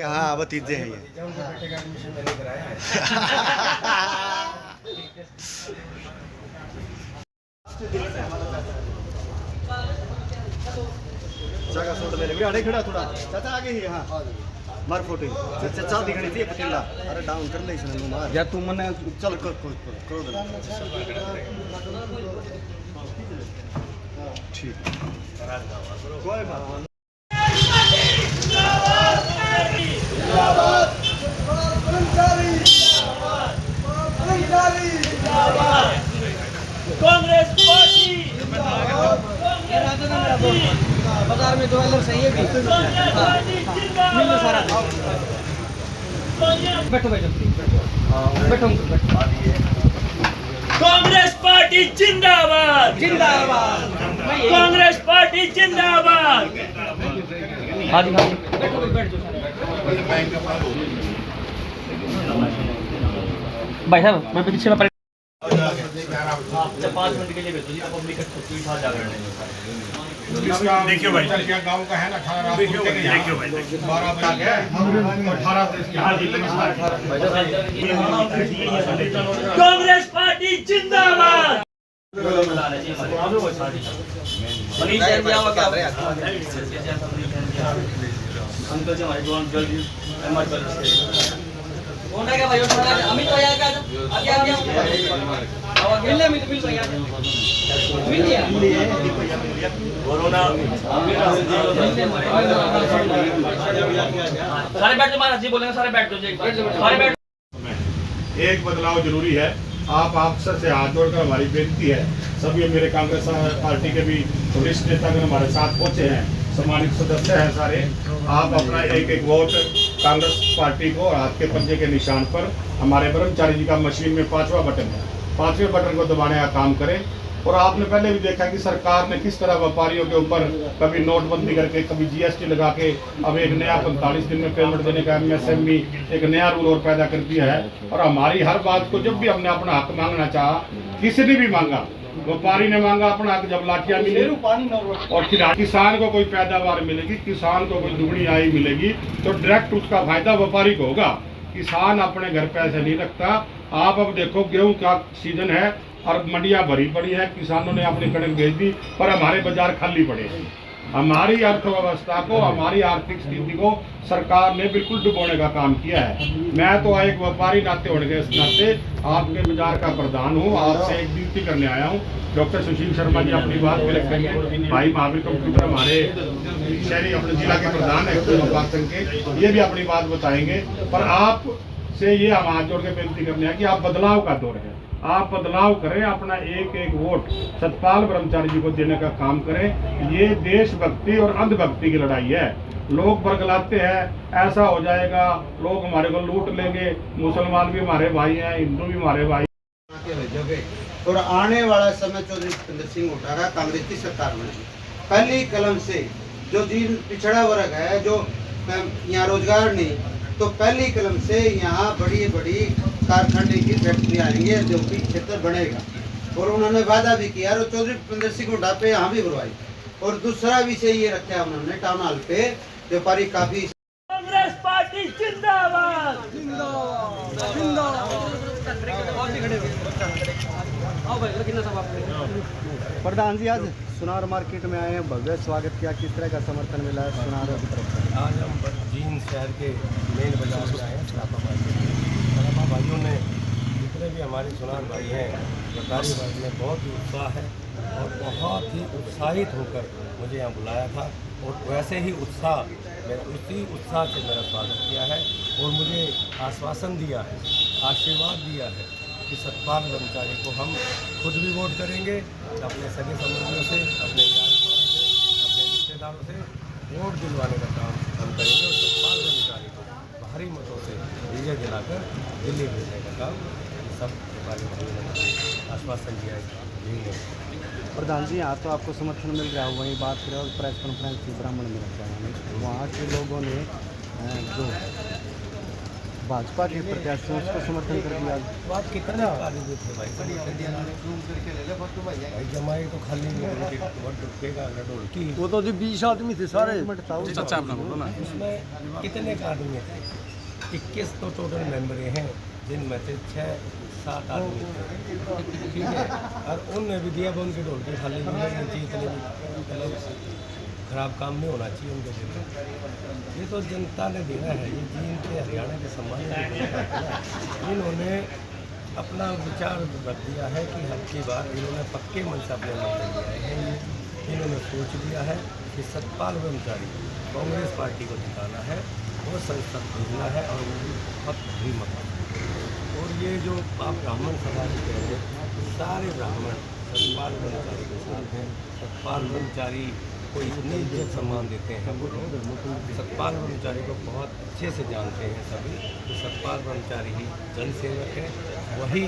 हाँ भतीजे हैं ये। जगह छोड़ ले ले अड़े खड़ा थोड़ा चाचा आगे ही। हाँ मार फोटो चाचा दिखनी थी पतीला। अरे डाउन कर ले इसने मार या तू मने चल कर दे ठीक कोई बात। कांग्रेस पार्टी बाजार में 2 अलग सही है भी मिल सारा। बैठो बैठो बैठो। कांग्रेस पार्टी जिंदाबाद जिंदाबाद। कांग्रेस पार्टी जिंदाबाद। हाँ जी हाँ जी बैठो बैठ जाओ भाई साहब। मैं पीछे में 5 मिनट के लिए भेजो जी। पब्लिक का छुट्टी था जागरण देखियो भाई क्या गांव का है ना 18 देखियो भाई 12 बजे है 18 कांग्रेस पार्टी जिंदाबाद। अंकल जी हमारे जवान जल्दी कौन है क्या भाई? अमित भाई आ गया आगे मिलने मिल भैया मिल लिया कोरोना सारे बैठ जाओ। महाराज जी बोलेंगे सारे बैठ जाओ। सारे बैठ। एक बदलाव जरूरी है। आप सर से हाथ जोड़कर हमारी बेनती है, सभी मेरे कांग्रेस पार्टी के भी वरिष्ठ नेतागण हमारे साथ पहुंचे हैं, सम्मानित सदस्य हैं सारे। आप अपना एक वोट कांग्रेस पार्टी को हाथ के पंजे के निशान पर हमारे ब्रह्मचारी जी का मशीन में 5वां बटन है, 5वें बटन को दबाने का काम करें। और आपने पहले भी देखा कि सरकार ने किस तरह व्यापारियों के ऊपर कभी नोटबंदी करके कभी जीएसटी लगा के अब एक नया 45 दिन में पेमेंट देने का एमएसएमई एक नया रूल और पैदा कर दिया है। और हमारी हर बात को जब भी हमने अपना हक मांगना चाहा, किसी ने भी मांगा, व्यापारी ने मांगा अपना हक, जब लाठियां मिली और किसान को कोई पैदावार मिलेगी, किसान को कोई दुगनी आय मिलेगी तो डायरेक्ट उसका फायदा व्यापारी को होगा। किसान अपने घर पैसे नहीं रखता। आप अब देखो गेहूं का सीजन है और मंडियां भरी पड़ी है, किसानों ने अपनी कणक भेज दी पर हमारे बाजार खाली पड़े हैं। हमारी अर्थव्यवस्था को, हमारी आर्थिक स्थिति को सरकार ने बिल्कुल डुबोने का काम किया है। मैं तो एक व्यापारी नाते होने के नाते आपके बाजार का प्रधान हूँ, आपसे एक विनती करने आया हूँ। डॉक्टर सुशील शर्मा जी अपनी बात भी रखेंगे, भाई महावीर कंप्यूटर हमारे शहरी अपने जिला के प्रधान है व्यापार संघ के, ये भी अपनी बात बताएंगे। पर आप से ये हम हाथ जोड़ के विनती करने हैं कि आप बदलाव का दौर है, आप बदलाव करें, अपना एक वोट सतपाल ब्रह्मचारी जी को देने का काम करें। ये देशभक्ति और अंधभक्ति की लड़ाई है। लोग बरगलाते हैं ऐसा हो जाएगा, लोग हमारे को लूट लेंगे, मुसलमान भी हमारे भाई हैं, हिंदू भी हमारे भाई। और आने वाला समय चौधरी भूपेंद्र सिंह उठागा कांग्रेस की सरकार बनेगी। पहली कलम से जो जिन पिछड़ा वर्ग है, जो यहाँ रोजगार नहीं, तो पहली कलम से यहाँ बड़ी बड़ी कारखाने की फैक्ट्री आएंगे, औद्योगिक क्षेत्र बनेगा। और उन्होंने वादा भी किया और चौधरी भूपेंद्र सिंह हुड्डा पे यहाँ भी बुलवाई। और दूसरा विषय ये रखा उन्होंने टाउन हॉल पे व्यापारी काफी। कांग्रेस पार्टी जिंदाबाद। प्रधान जी आज सुनार मार्केट में आए हैं, भव्य स्वागत किया, किस तरह का समर्थन मिला है सुनार की तरफ से? आज हम जींद शहर के मेन बाजार में आए हैं। सराफा भाइयों ने जितने भी हमारे सुनार भाई हैं, व्यापारी वर्ग में बहुत ही उत्साह है और बहुत ही उत्साहित होकर मुझे यहाँ बुलाया था। और वैसे ही उसी उत्साह से मेरा स्वागत किया है और मुझे आश्वासन दिया है, आशीर्वाद दिया है कि सतपाल ब्रह्मचारी को हम खुद भी वोट करेंगे, अपने सगे संबंधियों से, अपने जान से, अपने रिश्तेदारों से वोट दिलवाने का काम हम करेंगे और सतपाल ब्रह्मचारी को भारी मतों से विजय दिलाकर दिल्ली भेजने का काम सब व्यापारी भाइयों ने आश्वासन दिया है। प्रधान जी यहाँ तो आपको समर्थन मिल रहा है, वहीं बात करें और प्रेस कॉन्फ्रेंस की ब्राह्मण में रखा है, वहाँ के लोगों ने जो भाजपा के प्रत्याशी हैं उसको समर्थन कर दिया। बात कितने कार्य थे भाई, भाई जमाई तो खाली नहीं ढुकेगा ढोलकी। वो तो जी 20 आदमी थे सारे। उसमें कितने आदमी थे? 21 तो टोटल मेंबर हैं, जिनमें से 6-7 आदमी थे, ठीक है। और उनने भी दिया, उनकी ढोलकी खाली नहीं होनी चाहिए, इतने मतलब खराब काम नहीं होना चाहिए उनके लिए। ये तो जनता ने देना है, ये जीन के हरियाणा के सम्मान इन्होंने अपना विचार रख दिया है कि हर की बार इन्होंने पक्के मन से अपने मन में लिया है। इन्होंने सोच लिया है कि सतपाल ब्रह्मचारी कांग्रेस पार्टी को जिताना है, वो संसद भेजना है, और वो भी बहुत बड़ी मत। और ये जो आप ब्राह्मण समाज कह रहे हैं, सारे ब्राह्मण सतपाल ब्रह्मचारी के साथ हैं। सतपाल ब्रह्मचारी को इतनी इज्जत सम्मान देते हैं वो लोग। सतपाल ब्रह्मचारी को बहुत अच्छे से जानते हैं सभी, तो सतपाल ब्रह्मचारी ही जनसेवक है, वही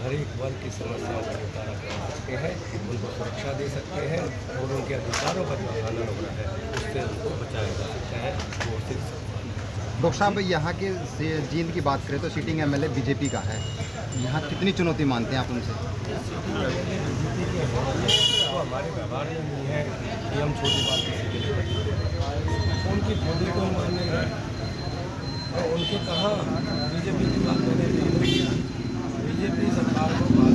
हर एक वर्ग की समस्याओं का निपटारा कर सकते हैं, उनको सुरक्षा दे सकते हैं, और उनके अधिकारों का जो हनन हो रहा है उससे उनको बचाया जा सकता है। वो सिर्फ डॉक्टर साहब यहाँ के जींद की बात करें तो सिटिंग एमएलए बीजेपी का है, यहाँ कितनी चुनौती मानते हैं आप उनसे? बीजेपी के हैं, वो हमारे व्यवहार में नहीं है कि हम छोटी बात किसी के लिए करते हैं। उनकी थोड़ी को मान नहीं रहे, और उनके कहाँ बीजेपी की बात मैंने बीजेपी सरकार को बात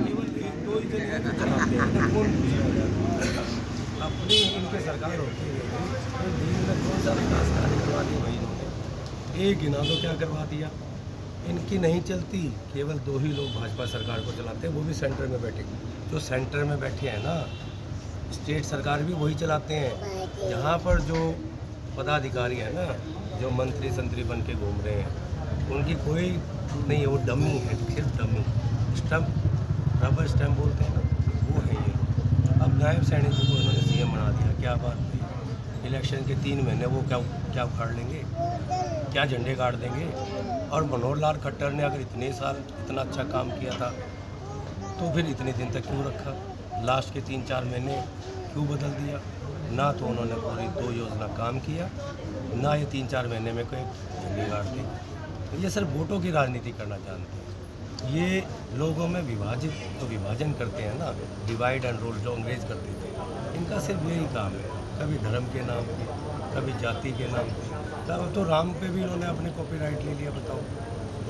केवल 1-2 ही जगह चलाते हैं, कौन पूछेगा? अपनी इनकी सरकार होती है, दिन में कौन सा विकास कार्य करवा दिया भाई इन्होंने? एक गिना दो क्या करवा दिया। इनकी नहीं चलती, केवल 2 ही लोग भाजपा सरकार को चलाते हैं, वो भी सेंटर में बैठे। जो सेंटर में बैठे हैं ना, स्टेट सरकार भी वही चलाते हैं। यहाँ पर जो पदाधिकारी हैं ना, जो मंत्री संतरी बन के घूम रहे हैं, उनकी कोई नहीं है, वो डमी है, सिर्फ डमी। स्टम्प, रबर स्टैम्प बोलते हैं ना, वो है ये। अब नायब सैनी जी को उन्होंने सीएम बना दिया, क्या बात हुई? इलेक्शन के 3 महीने वो क्या उखाड़ लेंगे, क्या झंडे गाड़ देंगे? और मनोहर लाल खट्टर ने अगर इतने साल इतना अच्छा काम किया था तो फिर इतने दिन तक क्यों रखा? लास्ट के 3-4 महीने क्यों बदल दिया? ना तो उन्होंने पूरी 2 योजना काम किया, ना ये 3-4 महीने में कोई झंडे गाड़ दी। ये सिर्फ वोटों की राजनीति करना जानते हैं। ये लोगों में विभाजन करते हैं ना, डिवाइड एंड रूल जो अंग्रेज करते थे, इनका सिर्फ यही काम है। कभी धर्म के नाम पे, कभी जाति के नाम पे। तब तो राम पे भी इन्होंने अपने कॉपीराइट ले लिया, बताओ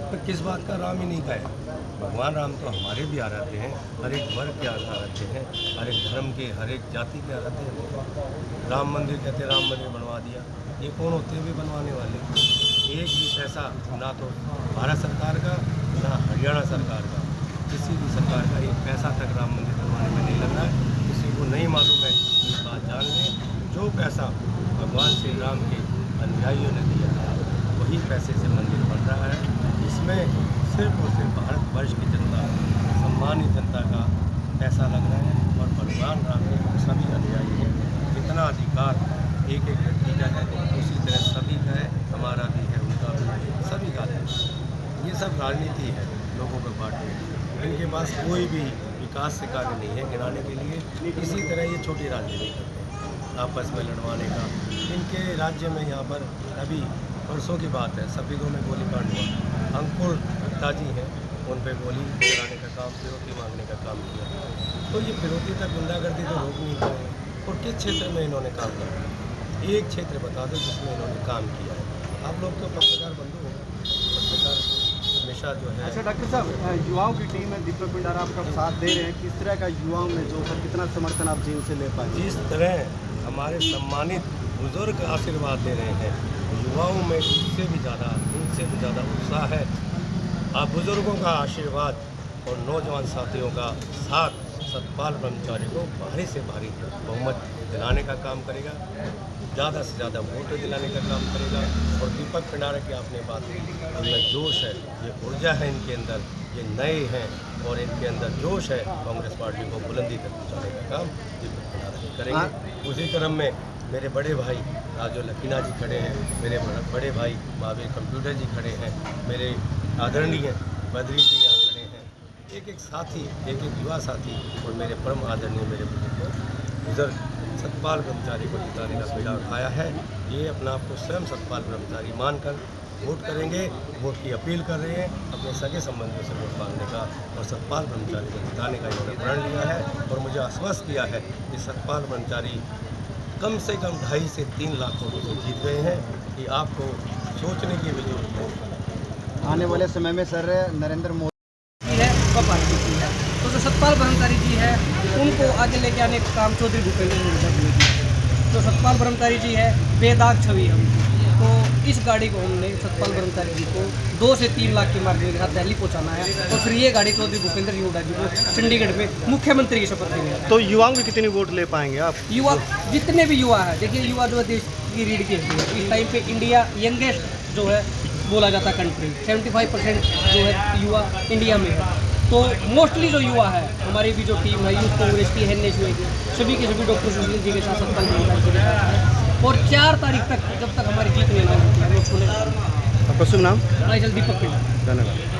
तो किस बात का? राम ही नहीं का है। भगवान राम तो हमारे भी आराध्य हैं, हर एक वर्ग के आराध्य हैं, हर एक धर्म के, हर एक जाति के आराध्य हैं। राम मंदिर कहते राम मंदिर बनवा दिया, ये कौन होते हैं भी बनवाने वाले? एक भी पैसा ना तो भारत सरकार का, ना हरियाणा सरकार का, किसी भी सरकार का एक पैसा तक राम मंदिर बनवाने में नहीं लग रहा है। किसी को नहीं मालूम है, इस बात जान लें, जो पैसा भगवान श्री राम के अनुयायियों ने दिया है वही पैसे से मंदिर बन रहा है। इसमें सिर्फ और सिर्फ भारतवर्ष की जनता, सम्मानित जनता का पैसा लग रहा है, और भगवान राम के सभी अनुयायी हैं। जितना अधिकार एक व्यक्ति का है उसी तरह सभी का है, हमारा भी है, उनका भी है, सभी का है। ये सब राजनीति है, लोगों को बांटने। इनके पास कोई भी विकास से कार्य नहीं है गिनाने के लिए। इसी तरह ये छोटी राजनीति करते हैं, आपस में लड़वाने का। इनके राज्य में यहाँ पर अभी परसों की बात है, सफेदों में गोलीकांड हुआ। अंकुर गुप्ता जी हैं, उन पर गोली चलाने का काम, फिरौती मांगने का काम किया। तो ये फिरौती तक गुंडागर्दी तो रोक नहीं पाए। और किस क्षेत्र में इन्होंने काम किया? एक क्षेत्र बता दो जिसमें इन्होंने काम किया है। आप लोग तो पत्रकार बंधु हो, पत्रकार हमेशा जो है। अच्छा डॉक्टर साहब, युवाओं की टीम है, दीपक भंडारा आपका साथ दे रहे हैं, किस तरह का युवाओं में जो कितना समर्थन आप जीन से ले पाए? जिस तरह हमारे सम्मानित बुजुर्ग आशीर्वाद दे रहे हैं, युवाओं में इनसे भी ज़्यादा उत्साह है। आप बुजुर्गों का आशीर्वाद और नौजवान साथियों का साथ सतपाल ब्रह्मचारी को भारी से भारी बहुमत दिलाने का काम करेगा, ज़्यादा से ज़्यादा वोट दिलाने का काम करेगा। और दीपक भंडारा की आपने बात की, इनमें जोश है, ये ऊर्जा है इनके अंदर, ये नए हैं और इनके अंदर जोश है। कांग्रेस पार्टी को बुलंदी तक पहुँचाने का काम दीपक भंडारा करेंगे। उसी क्रम में मेरे बड़े भाई राजू लकीना जी खड़े हैं, मेरे बड़े भाई महावीर कंप्यूटर जी खड़े हैं, मेरे आदरणीय बद्री जी यहाँ खड़े हैं। एक साथी, एक युवा साथी और मेरे परम आदरणीय मेरे बुजुर्ग सतपाल ब्रह्मचारी को जिताने का बीड़ा उठाया है। ये अपना आपको स्वयं सतपाल ब्रह्मचारी मानकर वोट करेंगे। वोट की अपील कर रहे हैं अपने सगे संबंधियों से वोट मांगने का, और सतपाल ब्रह्मचारी को जिताने का इन्होंने प्रण लिया है और मुझे आश्वस्त किया है कि सतपाल ब्रह्मचारी कम से कम 2.5 से 3 लाख वोटों से जीत गए हैं, कि आपको सोचने की भी जरूरत नहीं। आने वाले समय में सर नरेंद्र मोदी है वह पार्टी की है, तो जो सतपाल ब्रह्मचारी जी है उनको आगे लेके आने का काम चौधरी भूपेंद्र हुड्डा जी ने किया है। जो सतपाल ब्रह्मचारी जी है बेदाग छवि है उनकी, तो इस गाड़ी को हमने सतपाल ब्रह्मचारी जी को 2 से 3 लाख की मार्जिन के साथ दिल्ली पहुंचाना है, और फिर ये गाड़ी चौधरी भूपेंद्र जी हुड्डा जी को चंडीगढ़ में मुख्यमंत्री की शपथ देंगे। तो युवाओं की कितनी वोट ले पाएंगे आप? युवा जितने भी युवा है, देखिए युवा जो है देश की रीढ़ की हड्डी है। इस टाइम पे इंडिया यंगेस्ट जो है बोला जाता कंट्री, 75% जो है युवा इंडिया में है। तो मोस्टली जो युवा है हमारी भी जो टीम है यूथ कांग्रेस की है, सभी के सभी डॉक्टर सुशील जी के साथ सतपाल ब्रह्मचारी जी के साथ है, और 4 तारीख तक जब तक हमारी जीत नहीं होती है हम लोग सुने। आपका शुभ नाम? दीपक पिंड। धन्यवाद।